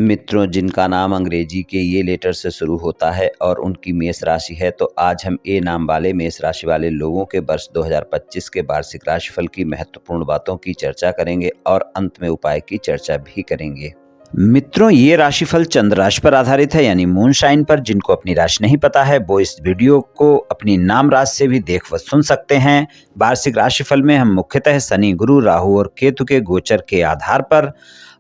मित्रों, जिनका नाम अंग्रेजी के ये लेटर से शुरू होता है और उनकी मेष राशि है, तो आज हम ए नाम वाले मेष राशि वाले लोगों के वर्ष 2025 के वार्षिक राशिफल की महत्वपूर्ण बातों की चर्चा करेंगे और अंत में उपाय की चर्चा भी करेंगे। मित्रों, ये राशिफल चंद्र राशि पर आधारित है, यानी मून साइन पर। जिनको अपनी राशि नहीं पता है वो इस वीडियो को अपनी नाम राशि से भी देख व सुन सकते हैं। वार्षिक राशिफल में हम मुख्यतः शनि, गुरु, राहु और केतु के गोचर के आधार पर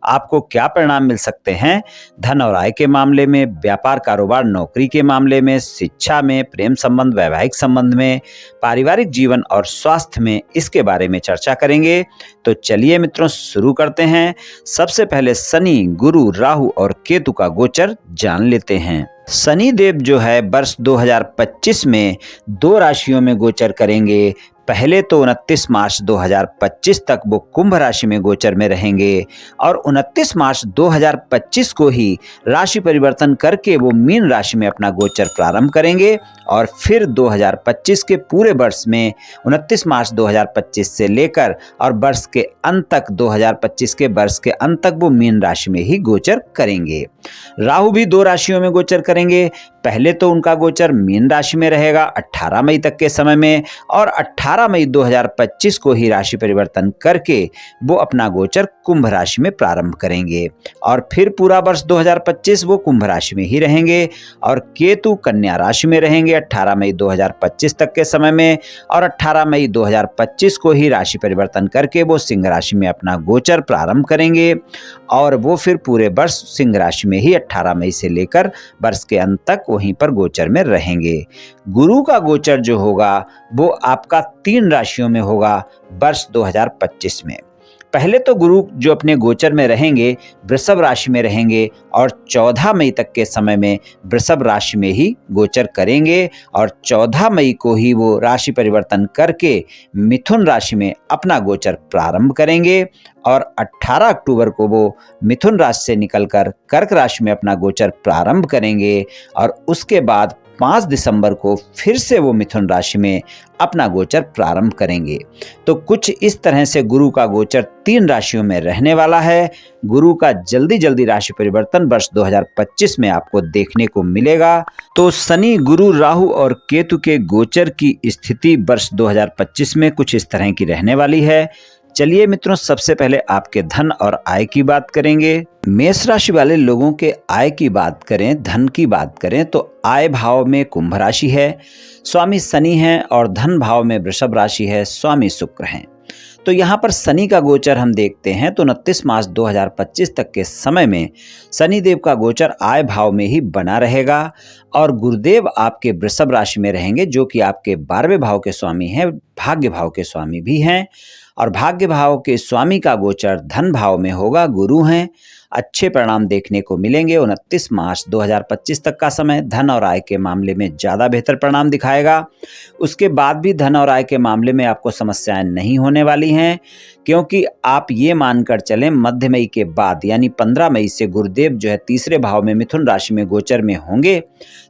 आपको क्या परिणाम मिल सकते हैं, धन और आय के मामले में, व्यापार कारोबार नौकरी के मामले में, शिक्षा में, प्रेम संबंध वैवाहिक संबंध में, पारिवारिक जीवन और स्वास्थ्य में, इसके बारे में चर्चा करेंगे। तो चलिए मित्रों, शुरू करते हैं। सबसे पहले शनि, गुरु, राहु और केतु का गोचर जान लेते हैं। शनि देव जो है वर्ष 2025 में 2 राशियों में गोचर करेंगे। पहले तो 29 मार्च 2025 तक वो कुंभ राशि में गोचर में रहेंगे और 29 मार्च 2025 को ही राशि परिवर्तन करके वो मीन राशि में अपना गोचर प्रारंभ करेंगे और फिर 2025 के पूरे वर्ष में 29 मार्च 2025 से लेकर और वर्ष के अंत तक 2025 के वर्ष के अंत तक वो मीन राशि में ही गोचर करेंगे। राहु भी 2 राशियों में गोचर करेंगे। पहले तो उनका गोचर मीन राशि में रहेगा 18 मई तक के समय में और 18 मई 2025 को ही राशि परिवर्तन करके वो अपना गोचर कुंभ राशि में प्रारंभ करेंगे और फिर पूरा वर्ष 2025 वो कुंभ राशि में ही रहेंगे। और केतु कन्या राशि में रहेंगे 18 मई 2025 तक के समय में और 18 मई 2025 को ही राशि परिवर्तन करके वो सिंह राशि में अपना गोचर प्रारंभ करेंगे और वो फिर पूरे वर्ष सिंह राशि में ही 18 मई से लेकर वर्ष के अंत तक वहीं पर गोचर में रहेंगे। गुरु का गोचर जो होगा वो आपका 3 राशियों में होगा वर्ष 2025 में। पहले तो गुरु जो अपने गोचर में रहेंगे वृषभ राशि में रहेंगे और 14 मई तक के समय में वृषभ राशि में ही गोचर करेंगे और 14 मई को ही वो राशि परिवर्तन करके मिथुन राशि में अपना गोचर प्रारंभ करेंगे और 18 अक्टूबर को वो मिथुन राशि से निकलकर कर्क राशि में अपना गोचर प्रारंभ करेंगे और उसके बाद 5 दिसंबर को फिर से वो मिथुन राशि में अपना गोचर प्रारंभ करेंगे। तो कुछ इस तरह से गुरु का गोचर 3 राशियों में रहने वाला है। गुरु का जल्दी राशि परिवर्तन वर्ष 2025 में आपको देखने को मिलेगा। तो शनि, गुरु, राहु और केतु के गोचर की स्थिति वर्ष 2025 में कुछ इस तरह की रहने वाली है। चलिए मित्रों, सबसे पहले आपके धन और आय की बात करेंगे। मेष राशि वाले लोगों के आय की बात करें, धन की बात करें तो आय भाव में कुंभ राशि है, स्वामी शनि है और धन भाव में वृषभ राशि है, स्वामी शुक्र हैं। तो यहाँ पर शनि का गोचर हम देखते हैं तो 29 मार्च 2025 तक के समय में शनि देव का गोचर आय भाव में ही बना रहेगा और गुरुदेव आपके वृषभ राशि में रहेंगे जो कि आपके 12वें भाव के स्वामी हैं, भाग्य भाव के स्वामी भी हैं और भाग्य भाव के स्वामी का गोचर धन भाव में होगा, गुरु हैं। अच्छे परिणाम देखने को मिलेंगे। 29 मार्च 2025 तक का समय धन और आय के मामले में ज़्यादा बेहतर परिणाम दिखाएगा। उसके बाद भी धन और आय के मामले में आपको समस्याएं नहीं होने वाली हैं क्योंकि आप ये मानकर चलें मध्य मई के बाद यानी 15 मई से गुरुदेव जो है 3रे भाव में मिथुन राशि में गोचर में होंगे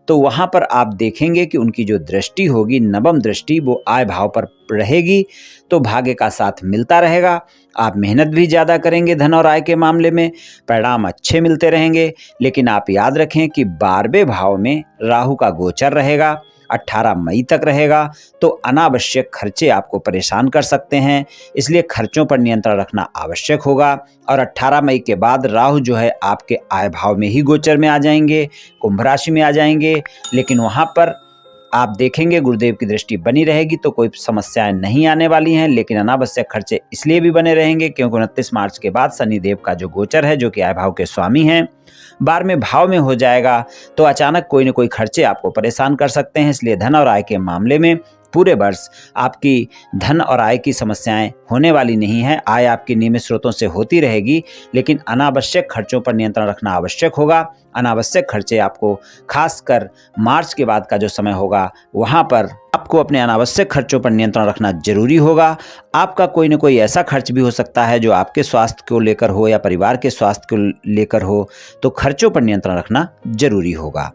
तो वहाँ पर आप देखेंगे कि उनकी जो दृष्टि होगी, नवम दृष्टि, वो आय भाव पर रहेगी तो भाग्य का साथ मिलता रहेगा। आप मेहनत भी ज़्यादा करेंगे धन और आय के मामले में, परिणाम अच्छे मिलते रहेंगे। लेकिन आप याद रखें कि 12वें भाव में राहु का गोचर रहेगा, 18 मई तक रहेगा तो अनावश्यक खर्चे आपको परेशान कर सकते हैं, इसलिए खर्चों पर नियंत्रण रखना आवश्यक होगा। और 18 मई के बाद राहु जो है आपके आय भाव में ही गोचर में आ जाएंगे, कुंभ राशि में आ जाएंगे। लेकिन वहाँ पर आप देखेंगे गुरुदेव की दृष्टि बनी रहेगी तो कोई समस्याएं नहीं आने वाली हैं, लेकिन अनावश्यक खर्चे इसलिए भी बने रहेंगे क्योंकि 29 मार्च के बाद शनि देव का जो गोचर है जो कि आय भाव के स्वामी हैं 12वें भाव में हो जाएगा तो अचानक कोई न कोई खर्चे आपको परेशान कर सकते हैं। इसलिए धन और आय के मामले में पूरे वर्ष आपकी धन और आय की समस्याएं होने वाली नहीं है। आय आपकी नियमित स्रोतों से होती रहेगी लेकिन अनावश्यक खर्चों पर नियंत्रण रखना आवश्यक होगा। अनावश्यक खर्चे आपको खासकर मार्च के बाद का जो समय होगा वहाँ पर आपको अपने अनावश्यक खर्चों पर नियंत्रण रखना जरूरी होगा। आपका कोई न कोई ऐसा खर्च भी हो सकता है जो आपके स्वास्थ्य को लेकर हो या परिवार के स्वास्थ्य को लेकर हो, तो खर्चों पर नियंत्रण रखना जरूरी होगा।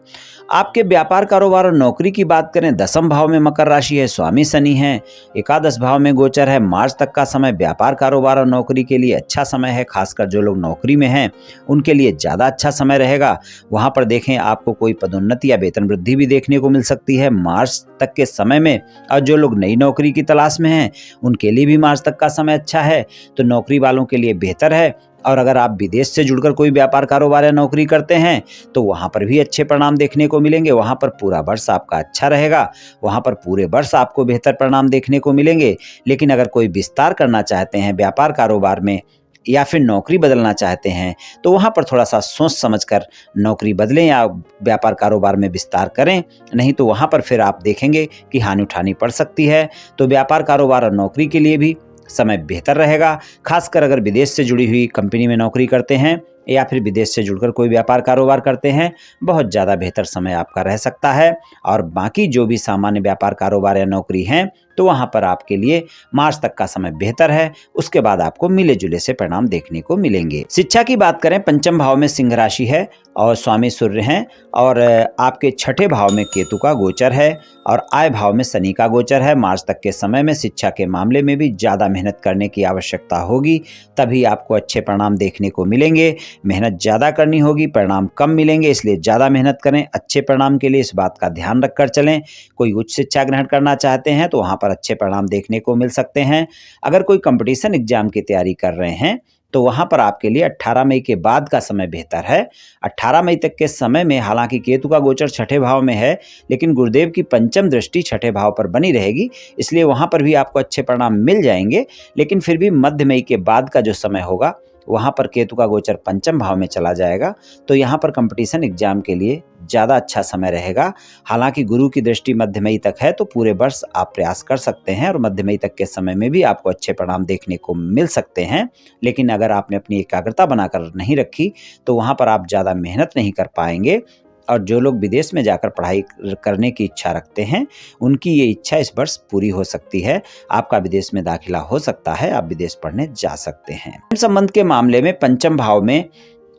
आपके व्यापार, कारोबार और नौकरी की बात करें, 10वें भाव में मकर राशि है, स्वामी शनि है, एकादश भाव में गोचर है। मार्च तक का समय व्यापार, कारोबार और नौकरी के लिए अच्छा समय है। खासकर जो लोग नौकरी में हैं उनके लिए ज़्यादा अच्छा समय रहेगा। वहाँ पर देखें आपको कोई पदोन्नति या वेतन वृद्धि भी देखने को मिल सकती है मार्च तक के समय में। और जो लोग नई नौकरी की तलाश में हैं उनके लिए भी मार्च तक का समय अच्छा है, तो नौकरी वालों के लिए बेहतर है। और अगर आप विदेश से जुड़कर कोई व्यापार, कारोबार या नौकरी करते हैं तो वहाँ पर भी अच्छे परिणाम देखने को मिलेंगे। वहाँ पर पूरा वर्ष आपका अच्छा रहेगा, वहाँ पर पूरे वर्ष आपको बेहतर परिणाम देखने को मिलेंगे। लेकिन अगर कोई विस्तार करना चाहते हैं व्यापार, कारोबार में या फिर नौकरी बदलना चाहते हैं तो वहाँ पर थोड़ा सा सोच समझकर नौकरी बदलें या व्यापार, कारोबार में विस्तार करें, नहीं तो वहाँ पर फिर आप देखेंगे कि हानि उठानी पड़ सकती है। तो व्यापार, कारोबार और नौकरी के लिए भी समय बेहतर रहेगा। खासकर अगर विदेश से जुड़ी हुई कंपनी में नौकरी करते हैं या फिर विदेश से जुड़कर कोई व्यापार, कारोबार करते हैं, बहुत ज़्यादा बेहतर समय आपका रह सकता है। और बाकी जो भी सामान्य व्यापार, कारोबार या नौकरी हैं तो वहाँ पर आपके लिए मार्च तक का समय बेहतर है। उसके बाद आपको मिले जुले से परिणाम देखने को मिलेंगे। शिक्षा की बात करें, 5वें भाव में सिंह राशि है और स्वामी सूर्य हैं और आपके 6ठे भाव में केतु का गोचर है और आय भाव में शनि का गोचर है। मार्च तक के समय में शिक्षा के मामले में भी ज़्यादा मेहनत करने की आवश्यकता होगी, तभी आपको अच्छे परिणाम देखने को मिलेंगे। मेहनत ज़्यादा करनी होगी, परिणाम कम मिलेंगे, इसलिए ज़्यादा मेहनत करें। अच्छे परिणाम के लिए इस बात का ध्यान रखकर चलें। कोई उच्च शिक्षा ग्रहण करना चाहते हैं तो वहाँ पर अच्छे परिणाम देखने को मिल सकते हैं। अगर कोई कंपटीशन एग्जाम की तैयारी कर रहे हैं तो वहाँ पर आपके लिए 18 मई के बाद का समय बेहतर है। 18 मई तक के समय में हालांकि केतु का गोचर 6ठे भाव में है, लेकिन गुरुदेव की पंचम दृष्टि 6ठे भाव पर बनी रहेगी, इसलिए वहाँ पर भी आपको अच्छे परिणाम मिल जाएंगे। लेकिन फिर भी मध्य मई के बाद का जो समय होगा वहाँ पर केतु का गोचर पंचम भाव में चला जाएगा, तो यहाँ पर कंपटीशन एग्जाम के लिए ज़्यादा अच्छा समय रहेगा। हालांकि गुरु की दृष्टि मध्य मई तक है, तो पूरे वर्ष आप प्रयास कर सकते हैं और मध्य मई तक के समय में भी आपको अच्छे परिणाम देखने को मिल सकते हैं। लेकिन अगर आपने अपनी एकाग्रता बनाकर नहीं रखी तो वहाँ पर आप ज़्यादा मेहनत नहीं कर पाएंगे। और जो लोग विदेश में जाकर पढ़ाई करने की इच्छा रखते हैं उनकी ये इच्छा इस वर्ष पूरी हो सकती है। आपका विदेश में दाखिला हो सकता है, आप विदेश पढ़ने जा सकते हैं। संबंध के मामले में 5वें भाव में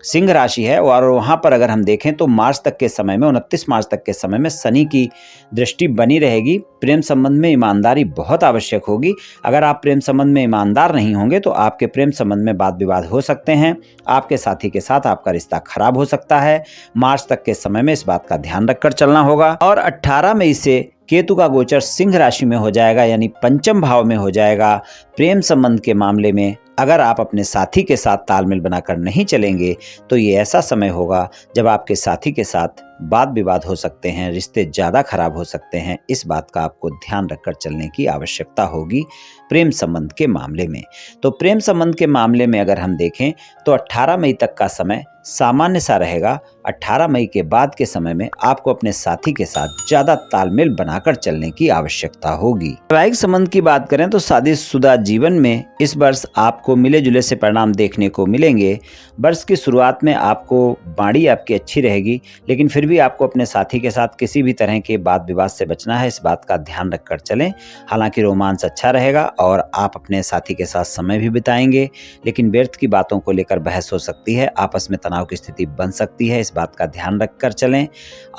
सिंह राशि है और वहाँ पर अगर हम देखें तो मार्च तक के समय में, 29 मार्च तक के समय में शनि की दृष्टि बनी रहेगी। प्रेम संबंध में ईमानदारी बहुत आवश्यक होगी। अगर आप प्रेम संबंध में ईमानदार नहीं होंगे तो आपके प्रेम संबंध में वाद विवाद हो सकते हैं। आपके साथी के साथ आपका रिश्ता खराब हो सकता है। मार्च तक के समय में इस बात का ध्यान रखकर चलना होगा। और 18 मई से केतु का गोचर सिंह राशि में हो जाएगा, यानी पंचम भाव में हो जाएगा। प्रेम संबंध के मामले में अगर आप अपने साथी के साथ तालमेल बनाकर नहीं चलेंगे तो ये ऐसा समय होगा जब आपके साथी के साथ वाद विवाद हो सकते हैं, रिश्ते ज़्यादा खराब हो सकते हैं। इस बात का आपको ध्यान रखकर चलने की आवश्यकता होगी प्रेम संबंध के मामले में। तो प्रेम संबंध के मामले में अगर हम देखें तो 18 मई तक का समय सामान्य सा रहेगा। 18 मई के बाद के समय में आपको अपने साथी के साथ ज़्यादा तालमेल बनाकर चलने की आवश्यकता होगी। वैवाहिक संबंध की बात करें तो शादीशुदा जीवन में इस वर्ष आपको मिले जुले से परिणाम देखने को मिलेंगे। वर्ष की शुरुआत में आपको बाड़ी आपकी अच्छी रहेगी, लेकिन फिर भी आपको अपने साथी के साथ किसी भी तरह के वाद विवाद से बचना है। इस बात का ध्यान रखकर चलें। हालांकि रोमांस अच्छा रहेगा और आप अपने साथी के साथ समय भी बिताएंगे, लेकिन व्यर्थ की बातों को लेकर बहस हो सकती है, आपस में तनाव की स्थिति बन सकती है। इस बात का ध्यान रखकर चलें।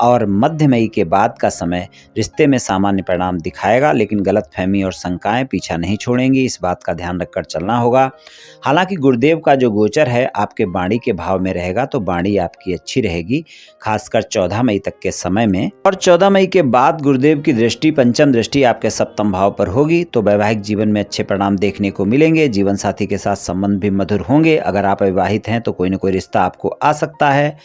और मध्य मई के बाद का समय रिश्ते में सामान्य परिणाम दिखाएगा, लेकिन गलतफहमी और शंकाएं पीछा नहीं छोड़ेंगी। इस बात का ध्यान रखकर चलना होगा। हालांकि गुरुदेव का जो गोचर है आपके बाणी के भाव में रहेगा, तो बाणी आपकी अच्छी रहेगी, खासकर 14 मई तक के समय में। और 14 मई के बाद गुरुदेव की दृष्टि, पंचम दृष्टि आपके सप्तम भाव पर होगी, तो वैवाहिक जीवन में अच्छे परिणाम देखने को मिलेंगे। जीवन साथी के साथ संबंध भी मधुर होंगे। अगर आप अविवाहित हैं तो कोई न कोई रिश्ता आपको आ सकता है।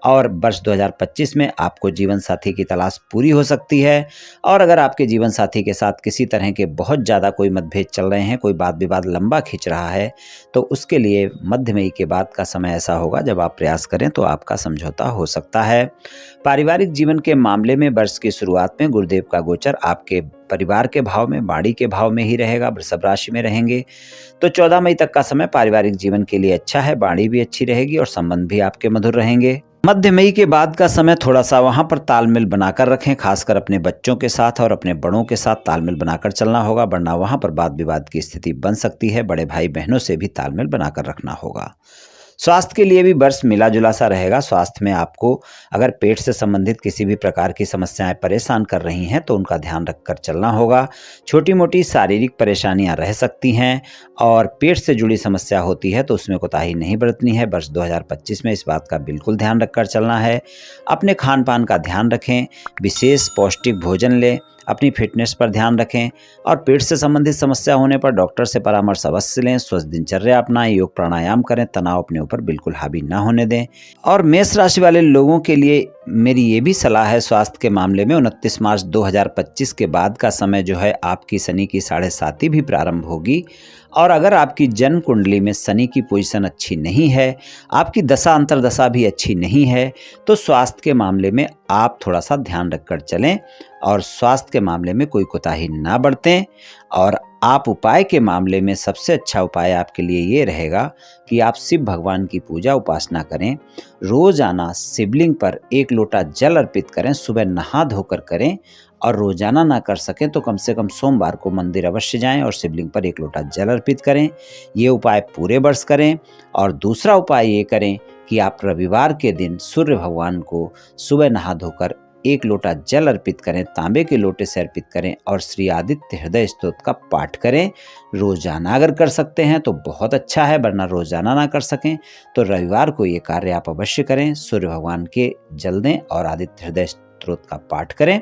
और वर्ष 2025 में आपको जीवन साथी की तलाश पूरी हो सकती है। और अगर आपके जीवन साथी के साथ किसी तरह के बहुत ज़्यादा कोई मतभेद चल रहे हैं, कोई वाद विवाद लंबा खिंच रहा है, तो उसके लिए मध्य मई के बाद का समय ऐसा होगा जब आप प्रयास करें तो आपका समझौता हो सकता है। पारिवारिक जीवन के मामले में वर्ष की शुरुआत में गुरुदेव का गोचर आपके परिवार के भाव में, बाड़ी के भाव में ही रहेगा, वृषभ राशि में रहेंगे। तो 14 मई तक का समय पारिवारिक जीवन के लिए अच्छा है। बाड़ी भी अच्छी रहेगी और संबंध भी आपके मधुर रहेंगे। मध्य मई के बाद का समय थोड़ा सा वहाँ पर तालमेल बनाकर रखें, खासकर अपने बच्चों के साथ और अपने बड़ों के साथ तालमेल बनाकर चलना होगा, वरना वहाँ पर वाद विवाद की स्थिति बन सकती है। बड़े भाई बहनों से भी तालमेल बनाकर रखना होगा। स्वास्थ्य के लिए भी वर्ष मिला जुला सा रहेगा। स्वास्थ्य में आपको अगर पेट से संबंधित किसी भी प्रकार की समस्याएं परेशान कर रही हैं तो उनका ध्यान रखकर चलना होगा। छोटी मोटी शारीरिक परेशानियां रह सकती हैं और पेट से जुड़ी समस्या होती है तो उसमें कोताही नहीं बरतनी है। वर्ष 2025 में इस बात का बिल्कुल ध्यान रखकर चलना है। अपने खान पान का ध्यान रखें, विशेष पौष्टिक भोजन लें, अपनी फिटनेस पर ध्यान रखें और पेट से संबंधित समस्या होने पर डॉक्टर से परामर्श अवश्य लें। स्वस्थ दिनचर्या अपनाएं, योग प्राणायाम करें, तनाव अपने ऊपर बिल्कुल हावी ना होने दें। और मेष राशि वाले लोगों के लिए मेरी ये भी सलाह है स्वास्थ्य के मामले में, 29 मार्च 2025 के बाद का समय जो है आपकी शनि की 7.5 भी प्रारंभ होगी। और अगर आपकी जन्म कुंडली में शनि की पोजीशन अच्छी नहीं है, आपकी दशा अंतरदशा भी अच्छी नहीं है, तो स्वास्थ्य के मामले में आप थोड़ा सा ध्यान रखकर चलें और स्वास्थ्य के मामले में कोई कोताही ना बरतें। और आप उपाय के मामले में सबसे अच्छा उपाय आपके लिए ये रहेगा कि आप शिव भगवान की पूजा उपासना करें। रोजाना शिवलिंग पर 1 लोटा जल अर्पित करें, सुबह नहा धोकर करें और रोजाना ना कर सकें तो कम से कम सोमवार को मंदिर अवश्य जाएं और शिवलिंग पर 1 लोटा जल अर्पित करें। ये उपाय पूरे वर्ष करें। और दूसरा उपाय ये करें कि आप रविवार के दिन सूर्य भगवान को सुबह नहा धोकर 1 लोटा जल अर्पित करें, तांबे के लोटे से अर्पित करें और श्री आदित्य हृदय स्तोत्र का पाठ करें। रोजाना अगर कर सकते हैं तो बहुत अच्छा है, वरना रोजाना ना कर सकें तो रविवार को ये कार्य आप अवश्य करें। सूर्य भगवान के जल दें और आदित्य हृदय स्तोत्र का पाठ करें।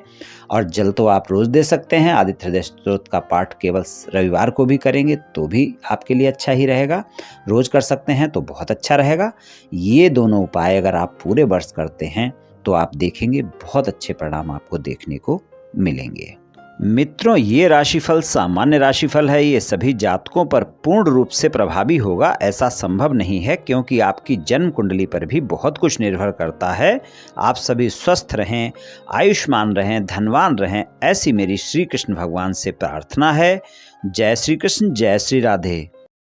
और जल तो आप रोज दे सकते हैं, आदित्य हृदय स्तोत्र का पाठ केवल रविवार को भी करेंगे तो भी आपके लिए अच्छा ही रहेगा। रोज कर सकते हैं तो बहुत अच्छा रहेगा। ये दोनों उपाय अगर आप पूरे वर्ष करते हैं तो आप देखेंगे बहुत अच्छे परिणाम आपको देखने को मिलेंगे। मित्रों, ये राशिफल सामान्य राशिफल है। ये सभी जातकों पर पूर्ण रूप से प्रभावी होगा ऐसा संभव नहीं है, क्योंकि आपकी जन्म कुंडली पर भी बहुत कुछ निर्भर करता है। आप सभी स्वस्थ रहें, आयुष्मान रहें, धनवान रहें, ऐसी मेरी श्री कृष्ण भगवान से प्रार्थना है। जय श्री कृष्ण, जय श्री राधे।